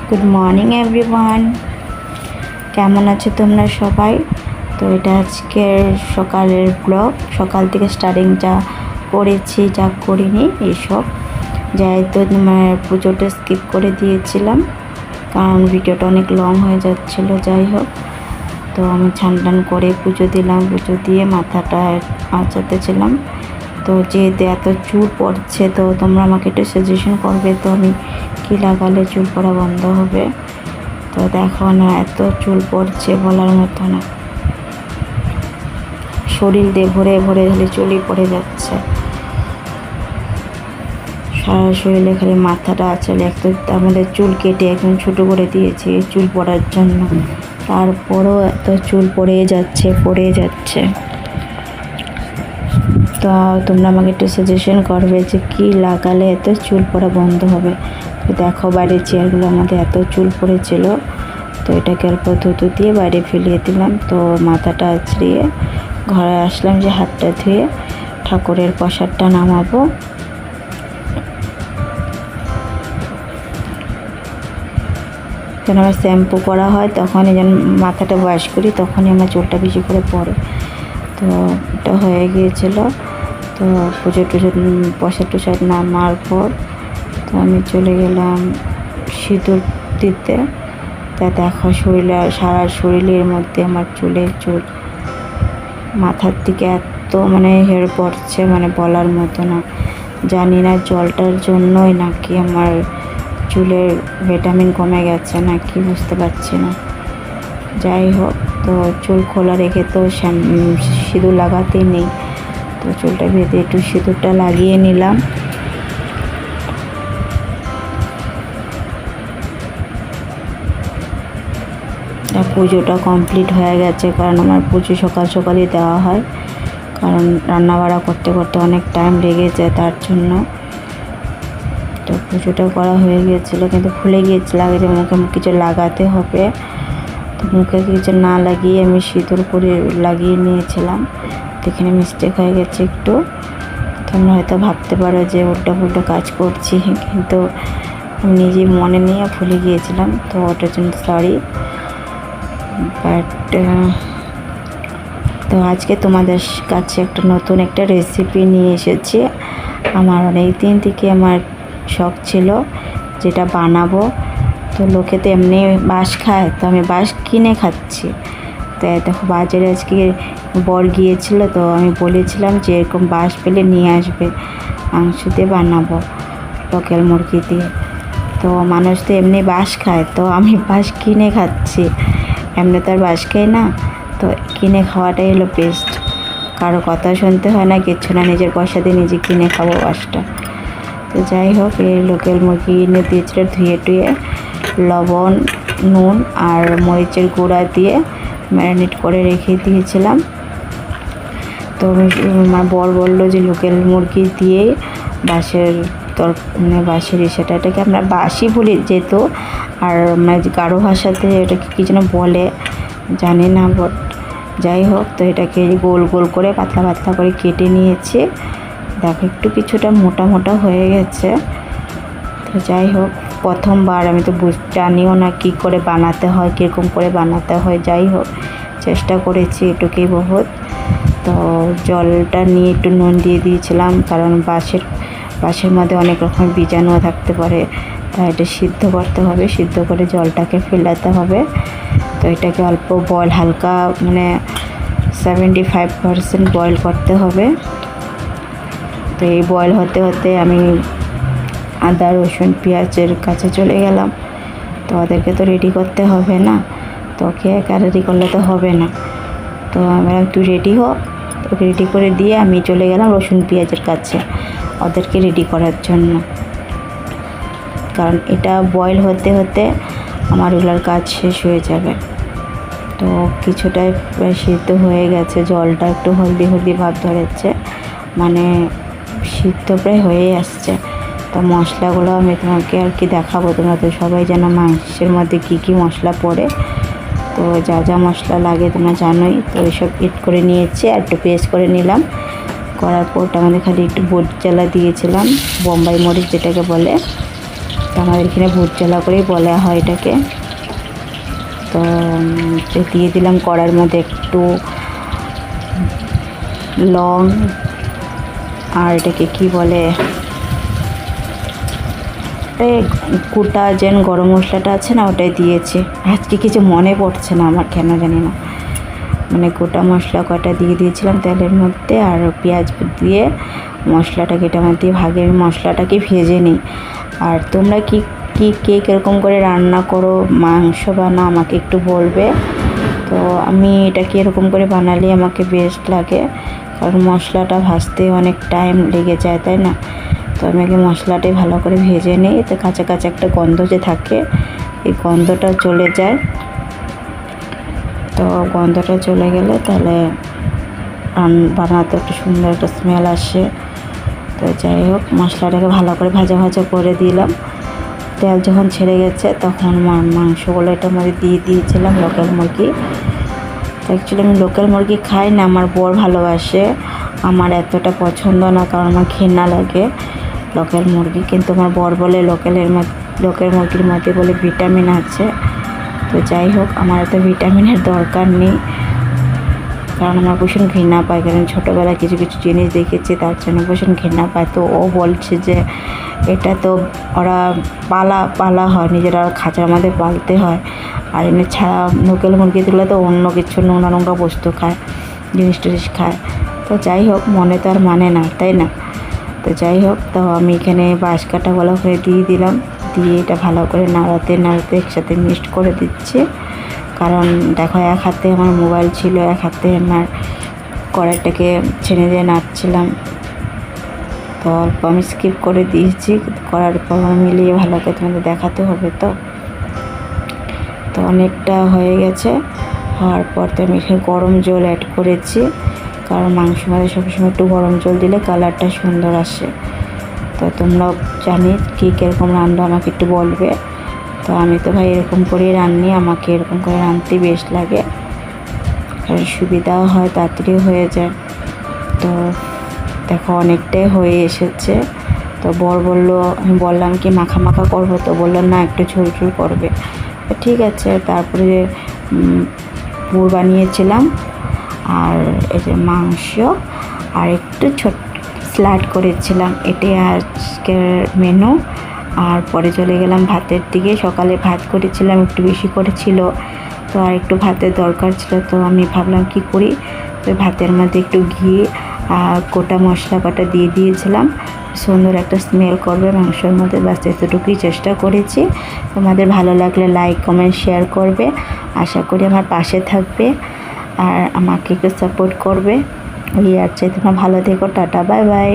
Good morning everyone, কেমন আছো তোমরা সবাই? তো এটা আজকের সকালের ব্লগ। সকাল থেকে স্টার্টিং যা করেছি যা করিনি এইসব, যাই তো পুজোটা স্কিপ করে দিয়েছিলাম কারণ ভিডিওটা অনেক লং হয়ে যাচ্ছিলো। যাই হোক, তো আমি ছান করে পুজো দিলাম। পুজো দিয়ে মাথাটা আঁচাতেছিলাম। তো যেহেতু এত চুল পড়ছে, তো তোমরা আমাকে একটু সাজেশন করবে তো আমি কী লাগালে চুল পড়া বন্ধ হবে। তো দেখো না, এত চুল পড়ছে বলার মতো না। শরীর দিয়ে ভরে ভরে খালি চুলই পড়ে যাচ্ছে, সারা শরীরে খালি মাথাটা আঁচলে। একটু আমাদের চুল কেটে একদম ছোটো করে দিয়েছি চুল পড়ার জন্য, তারপরও এত চুল পড়ে যাচ্ছে। তো তোমরা আমাকে একটু সাজেশন করবে যে কী লাগালে এত চুল পড়া বন্ধ হবে। তো দেখো, বাইরের চেয়ারগুলো আমাদের এত চুল পড়েছিল, তো এটাকে অল্প ধুতো দিয়ে বাইরে ফেলিয়ে দিলাম। তো মাথাটা আঁচড়িয়ে ঘরে আসলাম যে হাতটা ধুয়ে ঠাকুরের প্রসাদটা নামাবো। যখন আমার শ্যাম্পু করা হয় তখনই যেন মাথাটা ওয়াশ করি, তখনই আমার চুলটা বেশি করে পড়ে। তো এটা হয়ে গিয়েছিলো। তো পুজো প্রসাদ নামার পর তো আমি চলে গেলাম সিঁদুর দিতে। তা দেখো, সারা শরীরের মধ্যে আমার চুল মাথার দিকে এত হেয়ার পড়ছে, বলার মতো না। জানি না জলটার জন্যই নাকি আমার চুলের ভিটামিন কমে গেছে নাকি, বুঝতে পারছি না। যাই হোক, তো চুল খোলা রেখে তো সিঁদুর লাগাতেই নেই। তো চুলটা বেঁধে একটু সিঁদুরটা লাগিয়ে নিলাম। পুজোটা কমপ্লিট হয়ে গেছে, কারণ আমার পুজো সকালই দেওয়া হয়, কারণ রান্নাবাড়া করতে করতে অনেক টাইম লেগে যায় তার জন্য। তো পুজোটা করা হয়ে গিয়েছিলো, কিন্তু ভুলে গিয়েছিল আগে যে মুখে কিছু লাগাতে হবে। তো মুখে কিছু না লাগিয়ে আমি সিঁদুর করে লাগিয়ে নিয়েছিলাম। তো এখানে মিস্টেক হয়ে গেছে একটু। তোমরা হয়তো ভাবতে পারো যে উল্টো কাজ করছি, কিন্তু আমি নিজেই মনে নিয়ে ভুলে গিয়েছিলাম, তো ওটার জন্য সরি। বাট তো আজকে তোমাদের কাছে নতুন একটা রেসিপি নিয়ে এসেছি। আমার অনেক দিন থেকে আমার শখ ছিল যেটা বানাবো। তো লোকে তো এমনি বাঁশ খায়, তো আমি বাঁশ কিনে খাচ্ছি। তাই দেখো, বাজারে আজকে বর গিয়েছিল, তো আমি বলেছিলাম যে এরকম বাঁশ পেলে নিয়ে আসবে, মাংস দিয়ে বানাবো লোকাল মুরগি দিয়ে। তো মানুষ তো এমনি বাঁশ খায়, তো আমি বাঁশ কিনে খাচ্ছি। এমনি তো আর বাঁশ খাই না, তো কিনে খাওয়াটাই হলো বেস্ট। কারো কথা শুনতে হয় না, কিচ্ছু না, নিজের পয়সা দিয়ে নিজে কিনে খাবো বাঁশটা। তো যাই হোক, এই লোকাল মুরগি এনে দিয়েছিল ধুয়ে টুয়ে, লবণ, নুন আর মরিচের গুঁড়া দিয়ে ম্যারিনেট করে রেখে দিয়েছিলাম। তো আমার বর বললো যে লোকাল মুরগি দিয়ে বাঁশের বাঁশের এটাকে আমরা বাঁশি বলি যেহেতু, আর গারো ভাষাতে এটাকে কী যেন বলে জানি না, বাট যাই হোক, তো এটাকে গোল গোল করে পাতলা করে কেটে নিয়েছি। দেখো, একটু কিছুটা মোটা হয়ে গেছে। তো যাই হোক, প্রথমবার আমি তো জানিও না কী করে বানাতে হয়, কীরকম করে বানাতে হয়। যাই হোক, চেষ্টা করেছি এটুকুই বহুত। তো জলটা নিয়ে একটু নুন দিয়ে দিয়েছিলাম, কারণ বাঁশের মধ্যে অনেক রকমের বীজাণুও থাকতে পারে, তাই এটা সিদ্ধ করতে হবে। সিদ্ধ করে জলটাকে ফেলাতে হবে। তো এটাকে অল্প বয়েল, হালকা 75% বয়েল করতে হবে। তো এই বয়েল হতে হতে আমি আদা রসুন পেঁয়াজের কাছে চলে গেলাম। তো ওদেরকে তো রেডি করতে হবে না, তো ওকে একা রেডি করলে তো হবে না। তো আমি তুই রেডি হ, ওকে রেডি করে দিয়ে আমি চলে গেলাম রসুন পেঁয়াজের কাছে ওদেরকে রেডি করার জন্য, কারণ এটা বয়েল হতে হতে আমার ওগুলোর কাজ শেষ হয়ে যাবে। তো কিছুটাই প্রায় সিদ্ধ হয়ে গেছে, জলটা একটু হলদি ভাব ধরেছে, সিদ্ধ প্রায় হয়ে আসছে। তো মশলাগুলো আমি তোমাকে আর কি দেখাবো, তোমরা তো সবাই জানো মাংসের মধ্যে কী মশলা পড়ে। তো যা মশলা লাগে তোমরা জানোই। তো এইসব এড করে নিয়েছি, আর একটু পেস্ট করে নিলাম। করার পর আমাদের খালি একটু বট জ্বালা দিয়েছিলাম, বোম্বাই মরিচ যেটাকে বলে। তো আমাদের এখানে ভুট জ্বালা করেই বলা হয় এটাকে। তো দিয়ে দিলাম কড়ার মধ্যে একটু লং, আর এটাকে কি বলে, গোটা যেন গরম মশলাটা আছে না, ওটাই দিয়েছি। আজকে কিছু মনে পড়ছে না আমার, কেন জানি না। মানে গোটা মশলা কটা দিয়ে দিয়েছিলাম তেলের মধ্যে, আর পেঁয়াজ দিয়ে মশলাটাকে এটার মধ্যে ভাগে আমি মশলাটাকে ভেজে নিই। আর তোমরা কে কীরকম করে রান্না করো, মাংস বানা, আমাকে একটু বলবে। তো আমি এটাকে এরকম করে বানালে আমাকে বেস্ট লাগে, কারণ মশলাটা ভাজতে অনেক টাইম লেগে যায়, তাই না? তো আমি আগে মশলাটাই ভালো করে ভেজে নিই, তো কাঁচা কাঁচা একটা গন্ধ যে থাকে, এই গন্ধটা চলে যায়। তো গন্ধটা চলে গেলে তাহলে বানাতে একটু সুন্দর একটা স্মেল আসে। তো যাই হোক, মশলাটাকে ভালো করে ভাজা ভাজা করে দিলাম। তেল যখন ছেড়ে গেছে তখন মাংসগুলো এটার মধ্যে দিয়ে দিয়েছিলাম, লোকাল মুরগি। তো অ্যাকচুয়ালি আমি লোকাল মুরগি খাই না, আমার বর ভালোবাসে, আমার এতটা পছন্দ না, কারণ আমার ঘৃণা লাগে লোকাল মুরগি। কিন্তু আমার বর বলে লোকাল মুরগির মধ্যে বলে ভিটামিন আছে। তো যাই হোক, আমার এত ভিটামিনের দরকার নেই, কারণ আমার ভীষণ ঘৃণা পায়, কারণ ছোটোবেলায় কিছু কিছু জিনিস দেখেছি, তার জন্য ভীষণ ঘৃণা পায়। তো ও বলছে যে এটা তো ওরা পালা হয়, নিজেরা খাঁচার মধ্যে পালতে হয়, আর এমনি ছাড়া লোকাল মুরগিগুলো তো অন্য কিছু নোংরা নোংরা বস্তু খায়, জিনিস খায়। তো যাই হোক, মনে তো আর মানে না, তাই না? তো যাই হোক, তো আমি এখানে বাঁশ কাটা ভালো করে দিয়ে দিলাম, দিয়ে এটা ভালো করে নাড়াতে নাড়াতে একসাথে মিক্সড করে দিচ্ছি। কারণ দেখো, এক হাতে আমার মোবাইল ছিল, এক হাতে আমার কড়াইটাকে ছেড়ে দিয়ে নাড়ছিলাম। তো অল্প আমি স্কিপ করে দিয়েছি, করার পর মিলিয়ে ভালো করে তোমাদের দেখাতে হবে। তো অনেকটা হয়ে গেছে, হওয়ার পর তো আমি এখানে গরম জল অ্যাড করেছি, কারণ মাংস মধ্যে সবসময় একটু গরম জল দিলে কালারটা সুন্দর আসে। তো তোমরাও জানি কীরকম রান্না আমাকে একটু বলবে। তো আমি তো ভাই এরকম করেই রান্নি, আমাকে এরকম করে রাঁধতে বেশ লাগে, কারণ সুবিধাও হয়, তাড়াতাড়ি হয়ে যায়। তো দেখো অনেকটাই হয়ে এসেছে। তো বর বললো, আমি বললাম কি মাখা মাখা করবো, তো বললো না একটু ঝোল ঝোল করবে। তো ঠিক আছে, তারপরে পুর বানিয়েছিলাম, আর এই যে মাংস, আর একটু স্যালাড করেছিলাম, এটাই আজকের মেনু। আর পরে চলে গেলাম ভাতের দিকে। সকালে ভাত করেছিলাম, একটু বেশি করেছিল, তো আর একটু ভাতের দরকার ছিল। তো আমি ভাবলাম কি করি, তো ভাতের মধ্যে একটু ঘি আর গোটা মশলা কটা দিয়ে দিয়েছিলাম, সুন্দর একটা স্মেল করবে মাংসের মধ্যে। বাস এতটুকুই চেষ্টা করেছি। তোমাদের ভালো লাগলে লাইক কমেন্ট শেয়ার করবে, আশা করি আমার পাশে থাকবে আর আমাকে একটু সাপোর্ট করবে। ওই আর চাই, তোমরা ভালো থেকো, টাটা, বাই বাই।